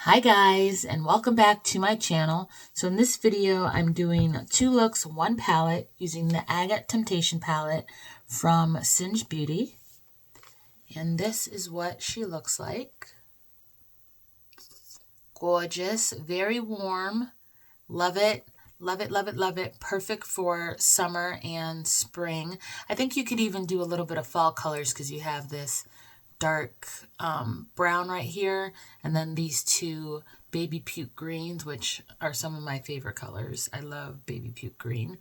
Hi guys, and welcome back to my channel. So in this video, I'm doing 2 looks, 1 palette using the Agate Temptation palette from Singe Beauty. And this is what she looks like. Gorgeous, very warm. Love it. Love it, love it, love it. Perfect for summer and spring. I think you could even do a little bit of fall colors because you have this dark brown right here, and then these 2 baby puke greens, which are some of my favorite colors. I love baby puke green.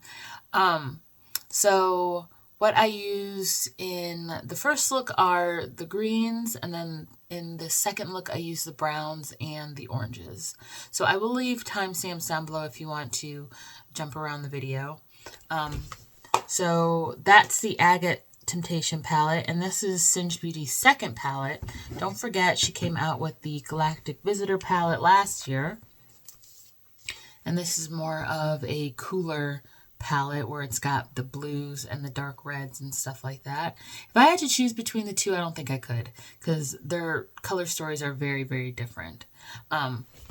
So what I use in the first look are the greens, and then in the second look I use the browns and the oranges. So I will leave timestamps down below if you want to jump around the video. So that's the Agate Temptation palette, and this is Singe Beauty's second palette. Don't forget, she came out with the Galactic Visitor palette last year, and this is more of a cooler palette where it's got the blues and the dark reds and stuff like that. If I had to choose between the 2, I don't think I could, because their color stories are very, very different.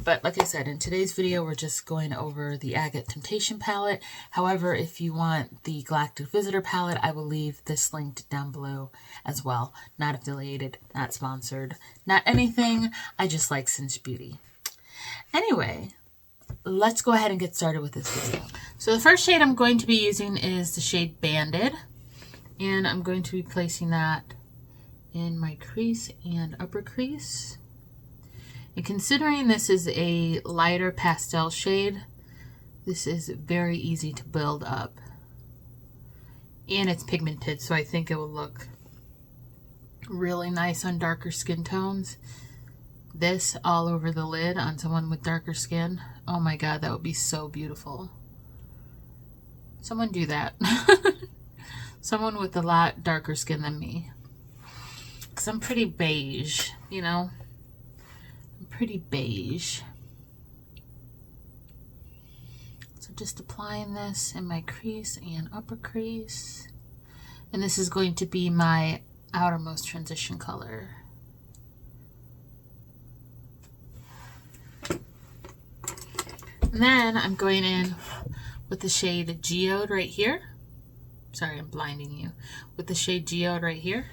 But like I said, in today's video, we're just going over the Agate Temptation palette. However, if you want the Galactic Visitor palette, I will leave this linked down below as well. Not affiliated, not sponsored, not anything. I just like Singe Beauty. Anyway, let's go ahead and get started with this video. So the first shade I'm going to be using is the shade Banded, and I'm going to be placing that in my crease and upper crease. And considering this is a lighter pastel shade, this is very easy to build up. And it's pigmented, so I think it will look really nice on darker skin tones. This all over the lid on someone with darker skin. Oh my god, that would be so beautiful. Someone do that. Someone with a lot darker skin than me. Because I'm pretty beige, you know? I'm pretty beige. So just applying this in my crease and upper crease. And this is going to be my outermost transition color. And then I'm going in with the shade Geode right here. Sorry, I'm blinding you. With the shade Geode right here.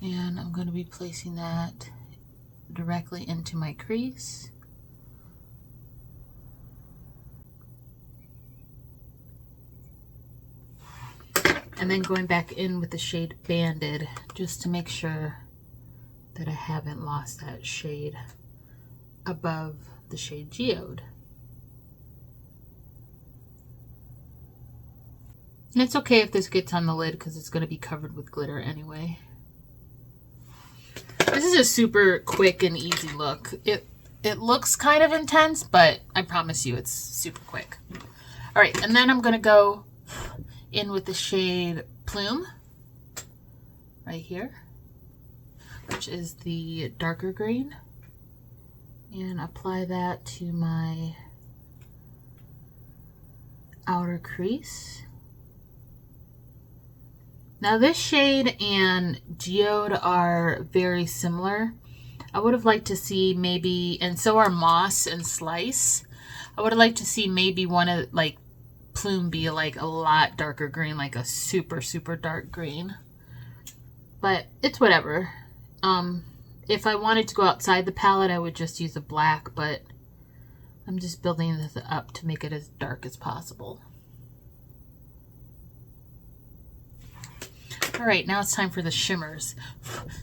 And I'm going to be placing that directly into my crease. And then going back in with the shade Banded, just to make sure that I haven't lost that shade above the shade Geode. And it's okay if this gets on the lid because it's going to be covered with glitter anyway. This is a super quick and easy look. It looks kind of intense, but I promise you it's super quick. Alright, and then I'm going to go in with the shade Plume right here, which is the darker green. And apply that to my outer crease. Now this shade and Geode are very similar. I would have liked to see maybe, and so are Moss and Slice. I would have liked to see maybe one of, like, Plume be like a lot darker green, like a super, super dark green. But it's whatever. If I wanted to go outside the palette, I would just use a black, but I'm just building this up to make it as dark as possible. Alright, now it's time for the shimmers.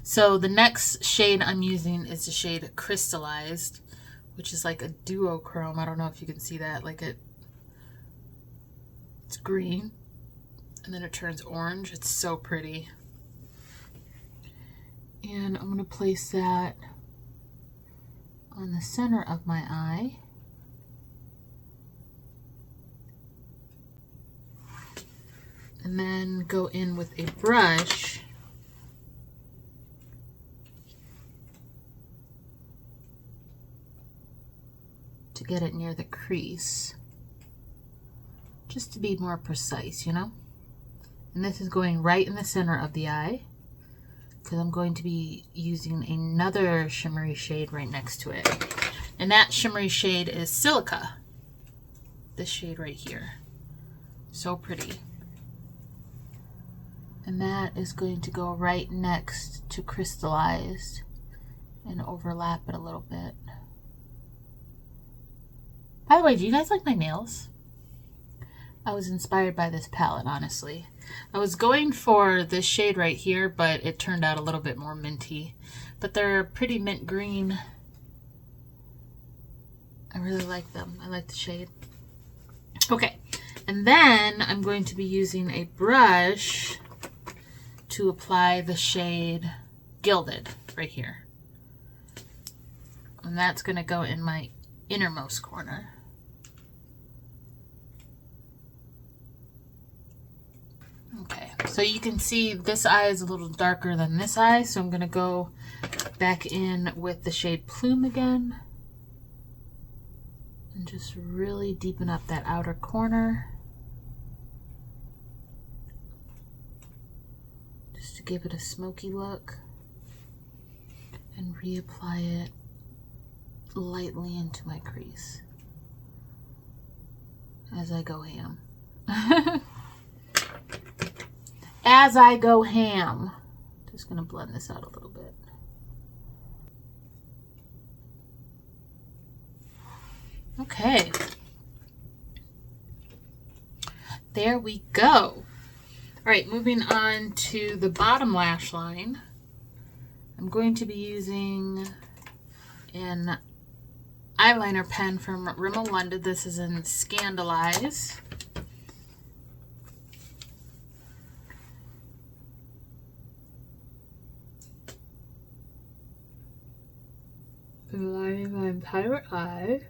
So the next shade I'm using is the shade Crystallized, which is like a duochrome. I don't know if you can see that. Like it's green, and then it turns orange. It's so pretty. And I'm going to place that on the center of my eye. And then go in with a brush to get it near the crease. Just to be more precise, you know? And this is going right in the center of the eye. because I'm going to be using another shimmery shade right next to it. And that shimmery shade is Silica. This shade right here. So pretty. And that is going to go right next to Crystallized and overlap it a little bit. By the way, do you guys like my nails? I was inspired by this palette, honestly. I was going for this shade right here, but it turned out a little bit more minty. But they're pretty mint green. I really like them. I like the shade. Okay, and then I'm going to be using a brush to apply the shade Gilded right here. And that's going to go in my innermost corner. Okay, so you can see this eye is a little darker than this eye, so I'm going to go back in with the shade Plume again and just really deepen up that outer corner just to give it a smoky look, and reapply it lightly into my crease as I go ham. As I go ham. Just going to blend this out a little bit. Okay. There we go. All right, moving on to the bottom lash line. I'm going to be using an eyeliner pen from Rimmel London. This is in Scandalize. Lining my entire eye,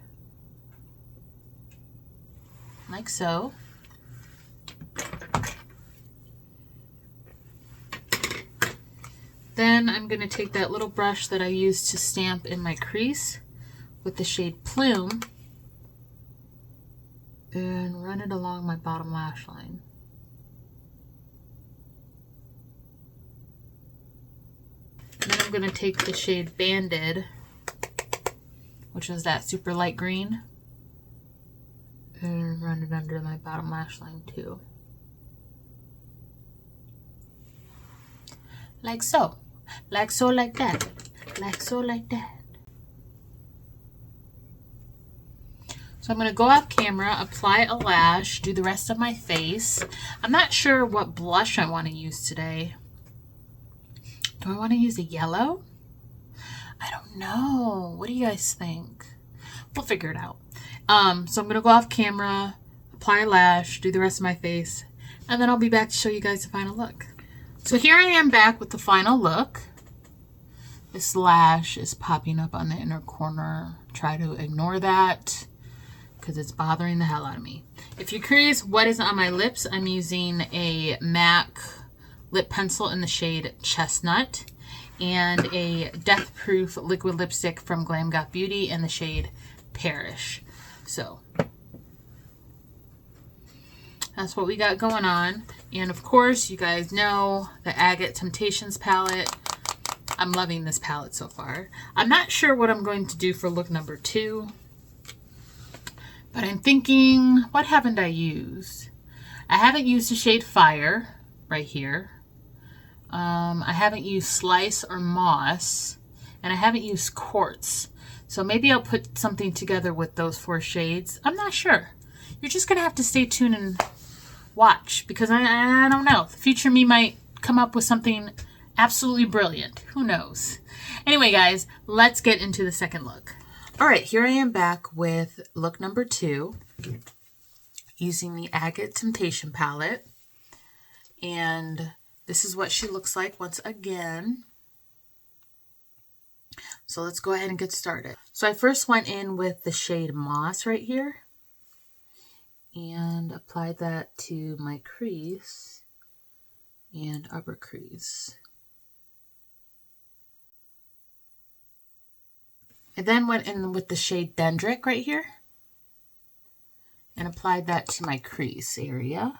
like so. Then I'm going to take that little brush that I used to stamp in my crease with the shade Plume and run it along my bottom lash line. And then I'm going to take the shade Banded, which is that super light green, and run it under my bottom lash line too. Like so. Like so, like that. Like so, like that. So I'm going to go off camera, apply a lash, do the rest of my face. I'm not sure what blush I want to use today. Do I want to use a yellow? I don't know. What do you guys think? We'll figure it out. So I'm going to go off camera, apply a lash, do the rest of my face, and then I'll be back to show you guys the final look. So here I am back with the final look. This lash is popping up on the inner corner. Try to ignore that because it's bothering the hell out of me. If you're curious what is on my lips, I'm using a MAC lip pencil in the shade Chestnut and a Death Proof liquid lipstick from Glam Got Beauty in the shade Perish. So that's what we got going on. And of course, you guys know the Agate Temptations palette. I'm loving this palette so far. I'm not sure what I'm going to do for look number 2, but I'm thinking, what haven't I used? I haven't used the shade Fire right here. I haven't used Slice or Moss, and I haven't used Quartz. So maybe I'll put something together with those 4 shades. I'm not sure. You're just going to have to stay tuned and watch, because I don't know. The future me might come up with something absolutely brilliant. Who knows? Anyway, guys, let's get into the second look. All right, here I am back with look number 2 using the Agate Temptation palette. And this is what she looks like once again. So let's go ahead and get started. So I first went in with the shade Moss right here and applied that to my crease and upper crease. I then went in with the shade Dendrick right here and applied that to my crease area.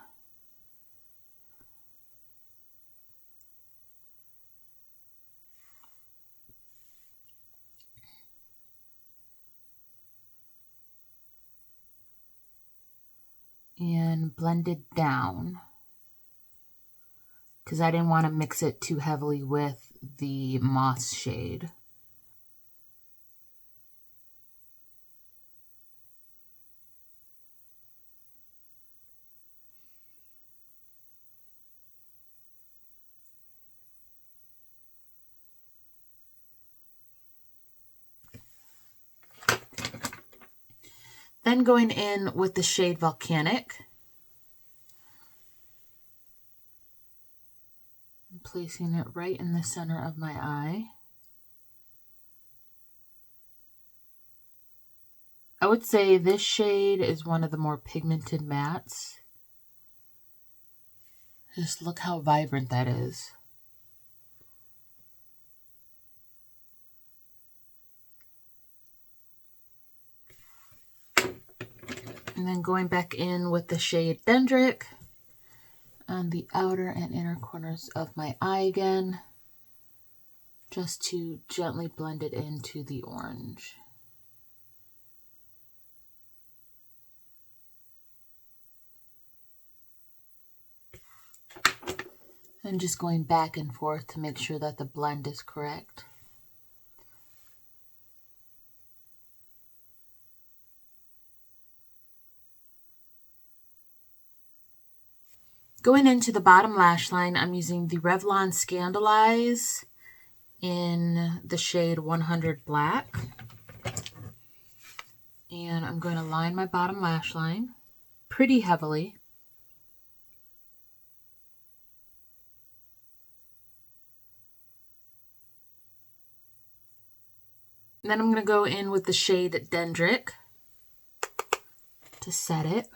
and blend it down because I didn't want to mix it too heavily with the moss shade. Then going in with the shade Volcanic. I'm placing it right in the center of my eye. I would say this shade is one of the more pigmented mattes. Just look how vibrant that is. And then going back in with the shade Dendritic on the outer and inner corners of my eye again, just to gently blend it into the orange. And just going back and forth to make sure that the blend is correct. Going into the bottom lash line, I'm using the Revlon Scandalize in the shade 100 Black. And I'm going to line my bottom lash line pretty heavily. And then I'm going to go in with the shade Dendritic to set it.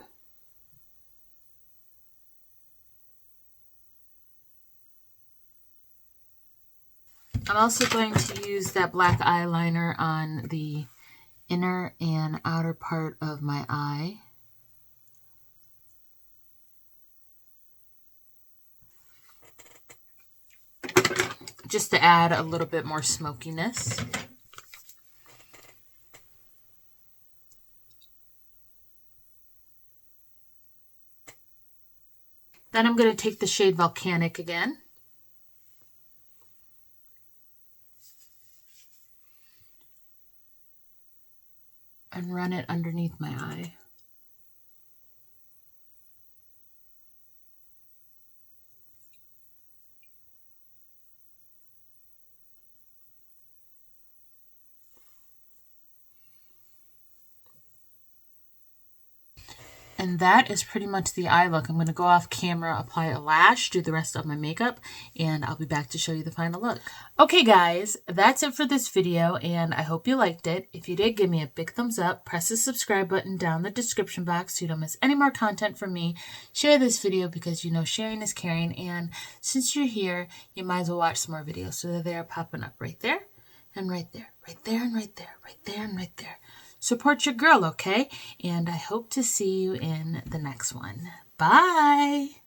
I'm also going to use that black eyeliner on the inner and outer part of my eye. Just to add a little bit more smokiness. Then I'm going to take the shade Volcanic again. And run it underneath my eye. And that is pretty much the eye look. I'm going to go off camera, apply a lash, do the rest of my makeup, and I'll be back to show you the final look. Okay guys, that's it for this video, and I hope you liked it. If you did, give me a big thumbs up, press the subscribe button down in the description box so you don't miss any more content from me. Share this video because you know sharing is caring, and since you're here, you might as well watch some more videos. So they're popping up right there, and right there, right there, and right there, right there, and right there. Support your girl, okay? And I hope to see you in the next one. Bye!